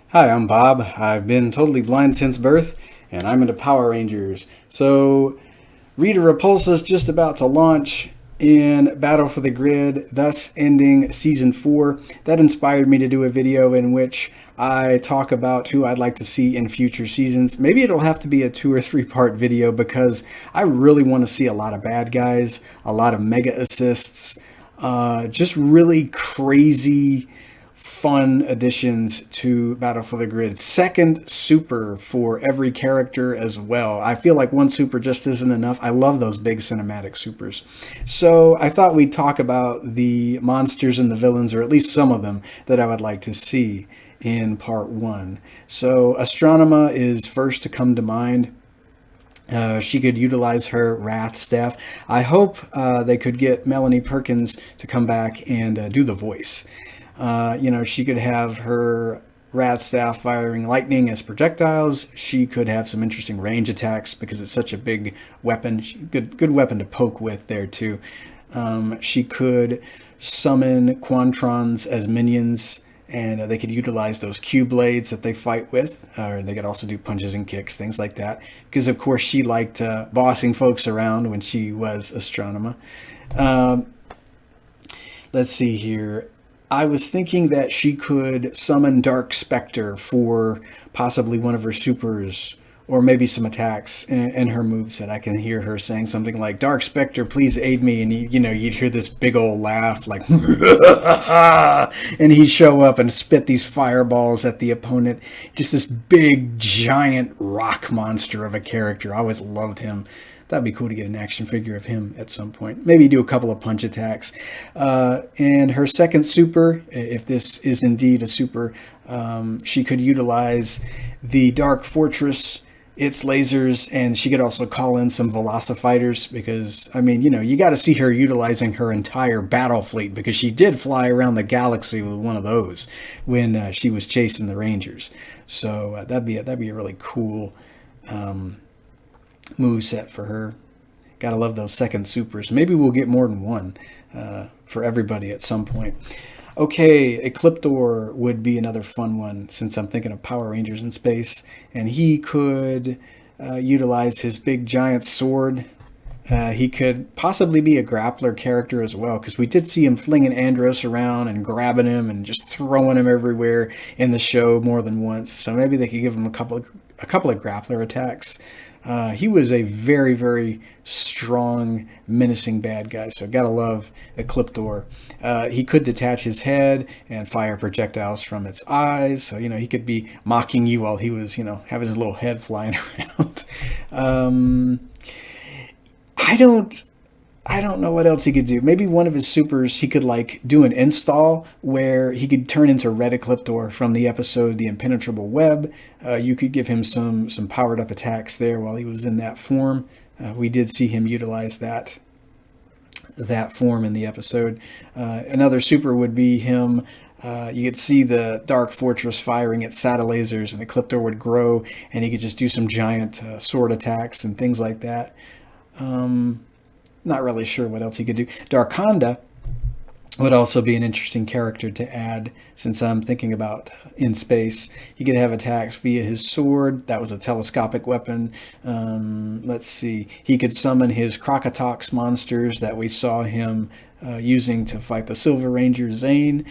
Hi, I'm Bob. I've been totally blind since birth, and I'm into Power Rangers. So, Rita Repulsa's just about to launch in Battle for the Grid, thus ending Season 4. That inspired me to do a video in which I talk about who I'd like to see in future seasons. Maybe it'll have to be a 2 or 3 part video because I really want to see a lot of bad guys, a lot of mega assists, just really crazy fun additions to Battle for the Grid. Second super for every character as well. I feel like one super just isn't enough. I love those big cinematic supers. So I thought we'd talk about the monsters and the villains, or at least some of them, that I would like to see in part 1. So Astronema is first to come to mind. She could utilize her Wrath Staff. I hope they could get Melanie Perkins to come back and do the voice. She could have her Wrath Staff firing lightning as projectiles. She could have some interesting range attacks because it's such a big weapon. Good weapon to poke with there too. She could summon Quantrons as minions, and they could utilize those Q blades that they fight with, or they could also do punches and kicks, things like that. Because of course she liked bossing folks around when she was Astronema. Let's see here. I was thinking that she could summon Dark Spectre for possibly one of her supers, or maybe some attacks in her moveset. I can hear her saying something like, "Dark Spectre, please aid me," and you'd hear this big old laugh, like, and he'd show up and spit these fireballs at the opponent. Just this big, giant rock monster of a character. I always loved him. That'd be cool to get an action figure of him at some point. Maybe do a couple of punch attacks. And her second super, if this is indeed a super, she could utilize the Dark Fortress, its lasers, and she could also call in some Velocifighters because, you got to see her utilizing her entire battle fleet because she did fly around the galaxy with one of those when she was chasing the Rangers. So that'd be a really cool move set for her. Gotta love those second supers. Maybe we'll get more than one for everybody at some point. Okay, Ecliptor would be another fun one since I'm thinking of Power Rangers in space. And he could utilize his big giant sword. He could possibly be a grappler character as well, because we did see him flinging Andros around and grabbing him and just throwing him everywhere in the show more than once. So maybe they could give him a couple of grappler attacks. He was a very, very strong, menacing bad guy, so gotta love Ecliptor. He could detach his head and fire projectiles from its eyes, so, he could be mocking you while he was, having his little head flying around. I don't know what else he could do. Maybe one of his supers, he could do an install where he could turn into Red Ecliptor from the episode The Impenetrable Web. You could give him some powered up attacks there while he was in that form. We did see him utilize that form in the episode. Another super would be him. You could see the Dark Fortress firing its SATA lasers, and Ecliptor would grow, and he could just do some giant sword attacks and things like that. Not really sure what else he could do. Darkonda would also be an interesting character to add, since I'm thinking about in space. He could have attacks via his sword. That was a telescopic weapon. Let's see. He could summon his Crocotox monsters that we saw him using to fight the Silver Ranger Zane.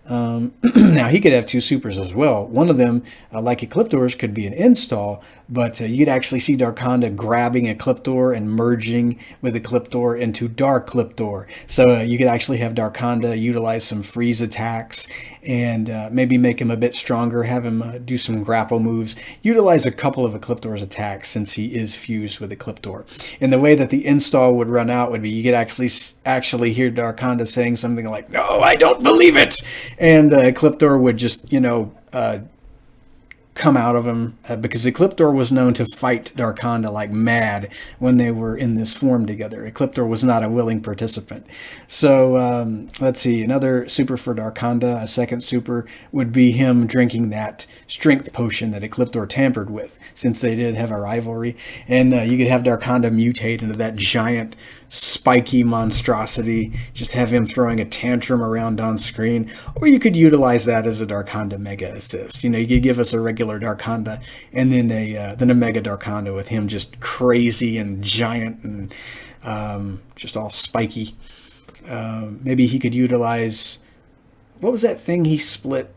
Now, he could have 2 supers as well. One of them, like Ecliptor's, could be an install, but you could actually see Darkonda grabbing Ecliptor and merging with Ecliptor into Dark Ecliptor. So you could actually have Darkonda utilize some freeze attacks and maybe make him a bit stronger, have him do some grapple moves, utilize a couple of Ecliptor's attacks since he is fused with Ecliptor. And the way that the install would run out would be you could actually hear Darkonda saying something like, "No, I don't believe it!" And Ecliptor would just, come out of him because Ecliptor was known to fight Darkonda like mad when they were in this form together. Ecliptor was not a willing participant. So let's see, another super for Darkonda, a second super would be him drinking that strength potion that Ecliptor tampered with, since they did have a rivalry. And you could have Darkonda mutate into that giant spiky monstrosity. Just have him throwing a tantrum around on screen. Or you could utilize that as a Darkonda Mega Assist. You could give us a regular Darkonda and then a Mega Darkonda with him just crazy and giant and just all spiky. Maybe he could utilize, what was that thing he split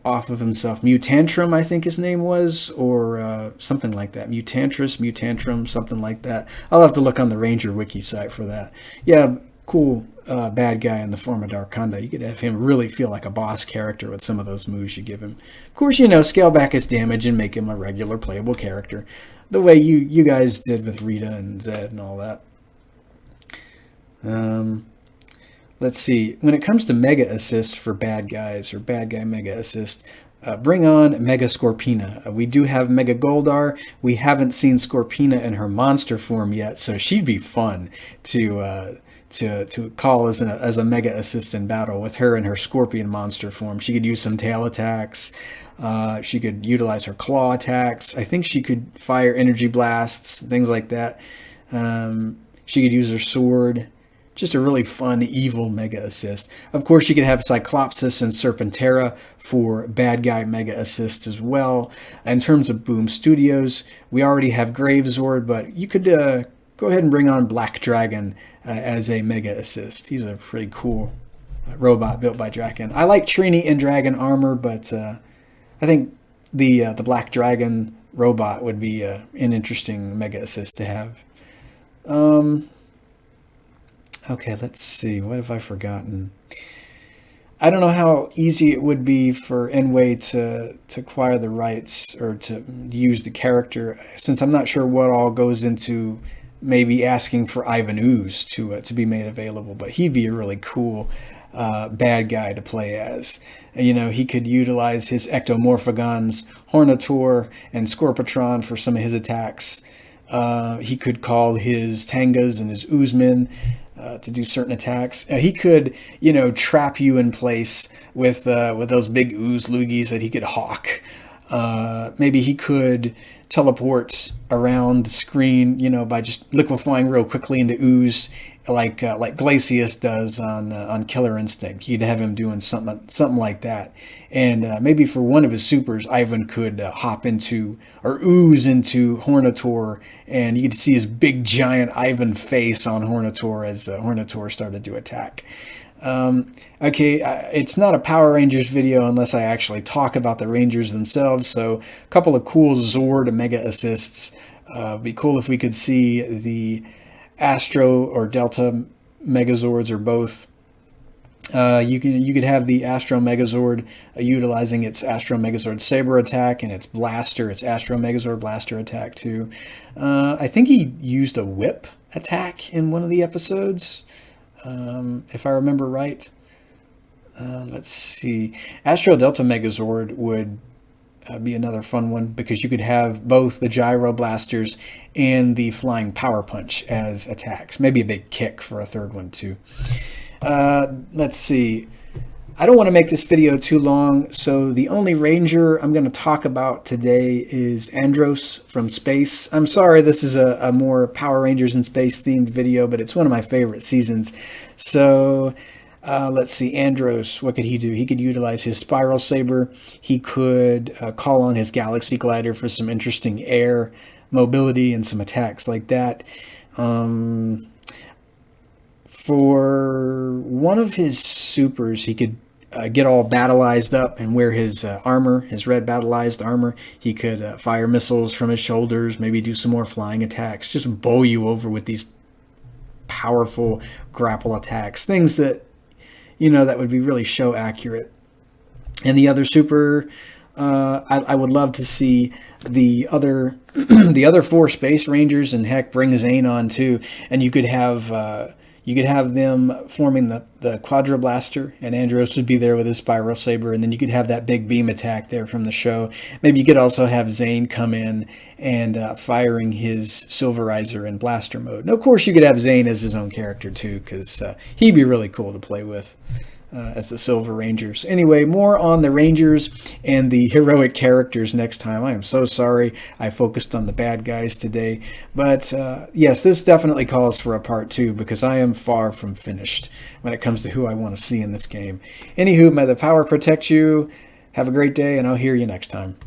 off of himself? Mutantrum, I think his name was, or something like that. Mutantrum, something like that. I'll have to look on the Ranger Wiki site for that. Yeah, cool bad guy in the form of Darkonda. You could have him really feel like a boss character with some of those moves you give him. Of course, scale back his damage and make him a regular playable character, the way you guys did with Rita and Zed and all that. Let's see. When it comes to Mega Assist for bad guys, or bad guy Mega Assist, bring on Mega Scorpina. We do have Mega Goldar. We haven't seen Scorpina in her monster form yet, so she'd be fun to call as a Mega Assist in battle with her in her Scorpion monster form. She could use some tail attacks. She could utilize her claw attacks. I think she could fire energy blasts, things like that. She could use her sword. Just a really fun, evil Mega Assist. Of course, you could have Cyclopsis and Serpentera for bad guy Mega Assists as well. In terms of Boom Studios, we already have Gravesword, but you could go ahead and bring on Black Dragon as a Mega Assist. He's a pretty cool robot built by Draken. I like Trini in Dragon armor, but I think the Black Dragon robot would be an interesting Mega Assist to have. Okay, let's see. What have I forgotten? I don't know how easy it would be for Enway to acquire the rights or to use the character, since I'm not sure what all goes into maybe asking for Ivan Ooze to be made available. But he'd be a really cool bad guy to play as. He could utilize his Ectomorphagons, Hornator, and Scorpatron for some of his attacks. He could call his Tangas and his Oozemen to do certain attacks. He could, trap you in place with those big ooze loogies that he could hawk. Maybe he could teleport around the screen, by just liquefying real quickly into ooze, like Glacius does on Killer Instinct. You'd have him doing something like that. And maybe for one of his supers, Ivan could hop into or ooze into Hornator, and you could see his big giant Ivan face on Hornator as Hornator started to attack. It's not a Power Rangers video unless I actually talk about the Rangers themselves. So a couple of cool Zord Mega Assists. It'd be cool if we could see the Astro or Delta Megazords or both. You could have the Astro Megazord utilizing its Astro Megazord Saber attack and its Blaster, its Astro Megazord Blaster attack too. I think he used a whip attack in one of the episodes, if I remember right. Let's see. Astro Delta Megazord would be another fun one, because you could have both the Gyro Blasters and the Flying Power Punch as attacks. Maybe a big kick for a third one too. Let's see. I don't want to make this video too long, so the only Ranger I'm going to talk about today is Andros from Space. I'm sorry this is a more Power Rangers in Space themed video, but it's one of my favorite seasons. So let's see, Andros, what could he do? He could utilize his Spiral Saber. He could call on his Galaxy Glider for some interesting air mobility and some attacks like that. For one of his supers, he could get all battleized up and wear his armor, his red battleized armor. He could fire missiles from his shoulders, maybe do some more flying attacks, just bow you over with these powerful grapple attacks, things that, that would be really show accurate. And the other super, I would love to see the other the other 4 Space Rangers, and heck, bring Zane on too, and you could have them forming the Quadra Blaster, and Andros would be there with his Spiral Saber, and then you could have that big beam attack there from the show. Maybe you could also have Zane come in and firing his Silverizer in Blaster mode. And of course, you could have Zane as his own character too, because he'd be really cool to play with. as the Silver Rangers. Anyway, more on the Rangers and the heroic characters next time. I am so sorry I focused on the bad guys today. But yes, this definitely calls for a part 2 because I am far from finished when it comes to who I want to see in this game. Anywho, may the power protect you. Have a great day, and I'll hear you next time.